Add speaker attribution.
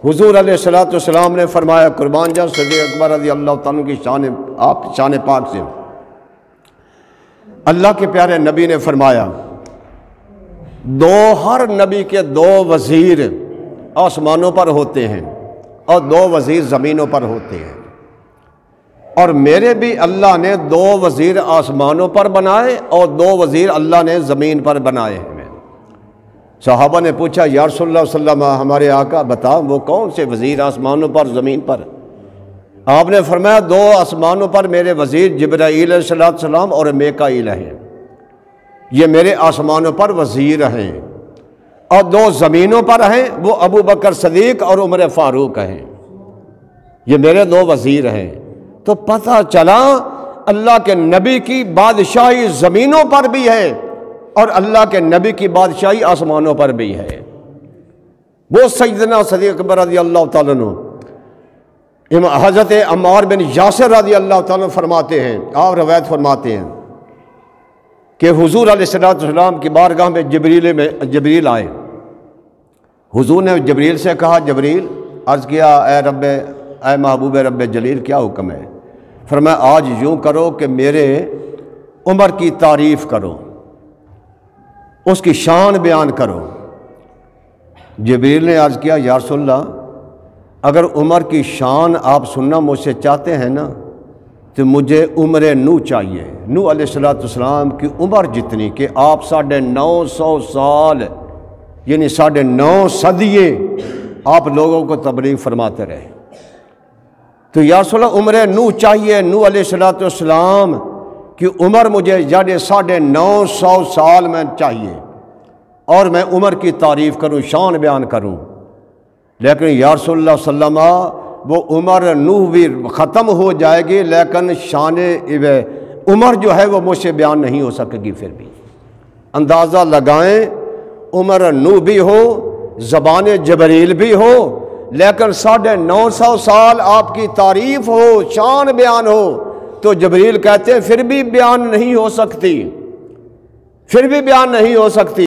Speaker 1: حضور علیہ الصلوۃ والسلام نے فرمایا قربان جاؤ صدیق اکبر رضی اللہ تعالیٰ کی شان، آپ شان پاک سے اللہ کے پیارے نبی نے فرمایا ہر نبی کے 2 وزیر آسمانوں پر ہوتے ہیں اور 2 وزیر زمینوں پر ہوتے ہیں، اور میرے بھی اللہ نے 2 وزیر آسمانوں پر بنائے اور 2 وزیر اللہ نے زمین پر بنائے ہیں۔ صحابہ نے پوچھا یا رسول اللہ صلی اللہ علیہ وسلم ہمارے آقا بتا وہ کون سے وزیر آسمانوں پر زمین پر؟ آپ نے فرمایا 2 آسمانوں پر میرے وزیر جبرائیل علیہ السلام اور میکائیل ہیں، یہ میرے آسمانوں پر وزیر ہیں، اور 2 زمینوں پر ہیں وہ ابو بکر صدیق اور عمر فاروق ہیں، یہ میرے 2 وزیر ہیں۔ تو پتہ چلا اللہ کے نبی کی بادشاہی زمینوں پر بھی ہے اور اللہ کے نبی کی بادشاہی آسمانوں پر بھی ہے۔ وہ سیدنا صدیق اکبر رضی اللہ تعالیٰ عنہ حضرت عمار بن یاسر رضی اللہ تعالیٰ فرماتے ہیں، آپ روایت فرماتے ہیں کہ حضور علیہ السلام کی بارگاہ میں جبریل آئے۔ حضور نے جبریل سے کہا جبریل، عرض کیا اے محبوب رب جلیل کیا حکم ہے؟ فرمایا آج یوں کرو کہ میرے عمر کی تعریف کرو، اس کی شان بیان کرو۔ جبریل نے عرض کیا یا رسول اللہ اگر عمر کی شان آپ سننا مجھ سے چاہتے ہیں نا تو مجھے عمر نوح چاہیے، نوح علیہ السلام کی عمر جتنی کہ آپ 950 سال یعنی 9.5 صدیے آپ لوگوں کو تبلیغ فرماتے رہے۔ تو یا رسول اللہ عمر نوح چاہیے، نوح علیہ السلام کہ عمر مجھے یعنی 950 سال میں چاہیے اور میں عمر کی تعریف کروں، شان بیان کروں۔ لیکن یا رسول اللہ صلی اللہ علیہ وسلم وہ عمر نوح بھی ختم ہو جائے گی لیکن شان عمر جو ہے وہ مجھ سے بیان نہیں ہو سکے گی۔ پھر بھی اندازہ لگائیں عمر نوح بھی ہو، زبان جبریل بھی ہو، لیکن 950 سال آپ کی تعریف ہو، شان بیان ہو، تو جبریل کہتے ہیں پھر بھی بیان نہیں ہو سکتی، پھر بھی بیان نہیں ہو سکتی۔